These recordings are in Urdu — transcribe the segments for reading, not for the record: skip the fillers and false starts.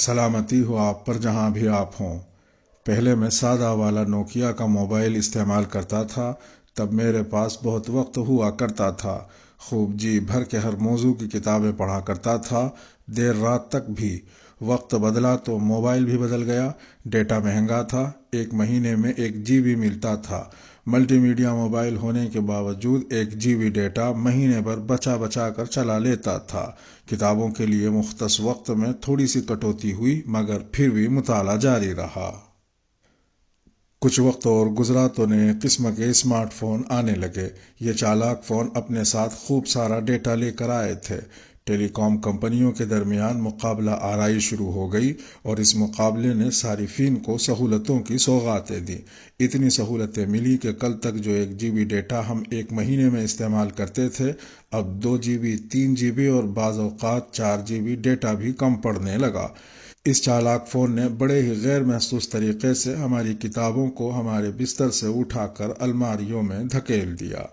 سلامتی ہو آپ پر جہاں بھی آپ ہوں۔ پہلے میں سادہ والا نوکیا کا موبائل استعمال کرتا تھا، تب میرے پاس بہت وقت ہوا کرتا تھا۔ خوب جی بھر کے ہر موضوع کی کتابیں پڑھا کرتا تھا، دیر رات تک بھی۔ وقت بدلا تو موبائل بھی بدل گیا۔ ڈیٹا مہنگا تھا، 1 مہینے میں 1 GB ملتا تھا۔ ملٹی میڈیا موبائل ہونے کے باوجود 1 GB ڈیٹا مہینے بھر بچا بچا کر چلا لیتا تھا۔ کتابوں کے لیے مختص وقت میں تھوڑی سی کٹوتی ہوئی، مگر پھر بھی مطالعہ جاری رہا۔ کچھ وقت اور گزرا تو نئے قسم کے اسمارٹ فون آنے لگے۔ یہ چالاک فون اپنے ساتھ خوب سارا ڈیٹا لے کر آئے تھے۔ ٹیلی کام کمپنیوں کے درمیان مقابلہ آرائی شروع ہو گئی، اور اس مقابلے نے صارفین کو سہولتوں کی سوغاتیں دیں۔ اتنی سہولتیں ملی کہ کل تک جو 1 GB ڈیٹا ہم 1 مہینے میں استعمال کرتے تھے، اب 2 GB 3 GB اور بعض اوقات 4 GB ڈیٹا بھی کم پڑنے لگا۔ اس چالاک فون نے بڑے ہی غیر محسوس طریقے سے ہماری کتابوں کو ہمارے بستر سے اٹھا کر الماریوں میں دھکیل دیا۔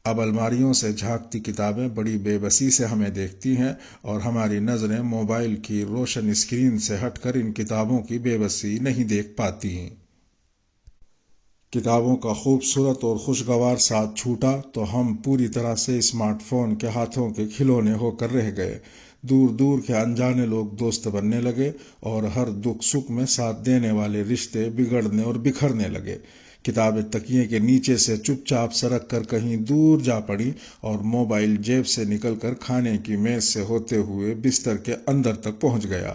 اب الماریوں سے جھانکتی کتابیں بڑی بے بسی سے ہمیں دیکھتی ہیں، اور ہماری نظریں موبائل کی روشن اسکرین سے ہٹ کر ان کتابوں کی بے بسی نہیں دیکھ پاتی ہیں۔ کتابوں کا خوبصورت اور خوشگوار ساتھ چھوٹا تو ہم پوری طرح سے اسمارٹ فون کے ہاتھوں کے کھلونے ہو کر رہ گئے۔ دور دور کے انجانے لوگ دوست بننے لگے، اور ہر دکھ سکھ میں ساتھ دینے والے رشتے بگڑنے اور بکھرنے لگے۔ کتابیں تکیے کے نیچے سے چپ چاپ سرک کر کہیں دور جا پڑی، اور موبائل جیب سے نکل کر کھانے کی میز سے ہوتے ہوئے بستر کے اندر تک پہنچ گیا۔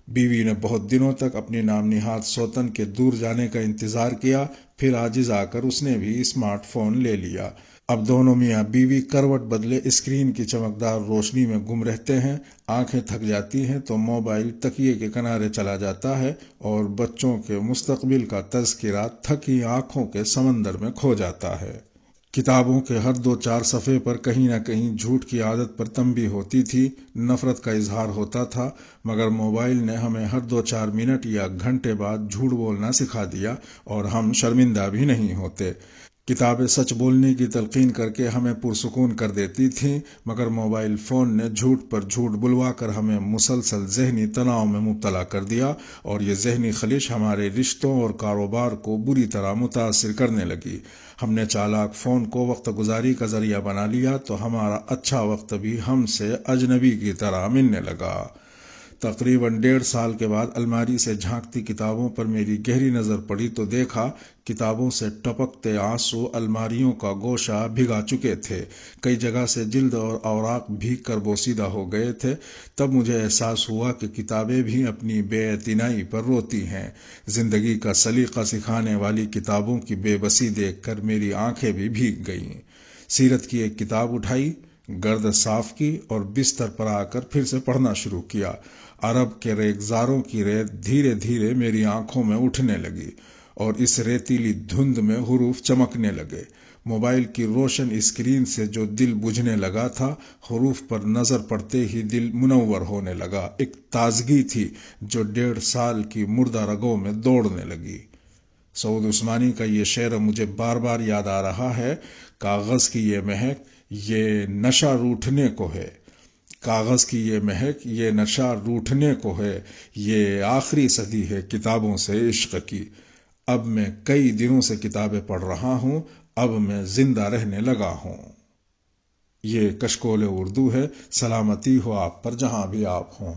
بیوی نے بہت دنوں تک اپنی نام نہاد سوتن کے دور جانے کا انتظار کیا، پھر عاجز آ کر اس نے بھی اسمارٹ فون لے لیا۔ اب دونوں میاں بیوی کروٹ بدلے اسکرین کی چمکدار روشنی میں گم رہتے ہیں۔ آنکھیں تھک جاتی ہیں تو موبائل تکیے کے کنارے چلا جاتا ہے، اور بچوں کے مستقبل کا تذکرہ تھکی آنکھوں کے سمندر میں کھو جاتا ہے۔ کتابوں کے ہر 2-4 صفحے پر کہیں نہ کہیں جھوٹ کی عادت پر تنبیہ ہوتی تھی، نفرت کا اظہار ہوتا تھا، مگر موبائل نے ہمیں ہر 2-4 منٹ یا گھنٹے بعد جھوٹ بولنا سکھا دیا، اور ہم شرمندہ بھی نہیں ہوتے۔ کتابیں سچ بولنے کی تلقین کر کے ہمیں پرسکون کر دیتی تھیں، مگر موبائل فون نے جھوٹ پر جھوٹ بلوا کر ہمیں مسلسل ذہنی تناؤ میں مبتلا کر دیا، اور یہ ذہنی خلش ہمارے رشتوں اور کاروبار کو بری طرح متاثر کرنے لگی۔ ہم نے چالاک فون کو وقت گزاری کا ذریعہ بنا لیا تو ہمارا اچھا وقت بھی ہم سے اجنبی کی طرح ملنے لگا۔ تقریباً 1.5 سال کے بعد الماری سے جھانکتی کتابوں پر میری گہری نظر پڑی تو دیکھا کتابوں سے ٹپکتے آنسو الماریوں کا گوشہ بھگا چکے تھے۔ کئی جگہ سے جلد اور اوراق بھیگ کر بوسیدہ ہو گئے تھے۔ تب مجھے احساس ہوا کہ کتابیں بھی اپنی بے اعتنائی پر روتی ہیں۔ زندگی کا سلیقہ سکھانے والی کتابوں کی بے بسی دیکھ کر میری آنکھیں بھی بھیگ گئیں۔ سیرت کی ایک کتاب اٹھائی، گرد صاف کی، اور بستر پر آ کر پھر سے پڑھنا شروع کیا۔ عرب کے ریگزاروں کی ریت دھیرے دھیرے میری آنکھوں میں اٹھنے لگی، اور اس ریتیلی دھند میں حروف چمکنے لگے۔ موبائل کی روشن اسکرین سے جو دل بجھنے لگا تھا، حروف پر نظر پڑتے ہی دل منور ہونے لگا۔ ایک تازگی تھی جو 1.5 سال کی مردہ رگوں میں دوڑنے لگی۔ سعود عثمانی کا یہ شعر مجھے بار بار یاد آ رہا ہے: کاغذ کی یہ مہک، یہ نشہ روٹھنے کو ہے۔ کاغذ کی یہ مہک، یہ نشہ روٹھنے کو ہے۔ یہ آخری صدی ہے کتابوں سے عشق کی۔ اب میں کئی دنوں سے کتابیں پڑھ رہا ہوں، اب میں زندہ رہنے لگا ہوں۔ یہ کشکول اردو ہے۔ سلامتی ہو آپ پر جہاں بھی آپ ہوں۔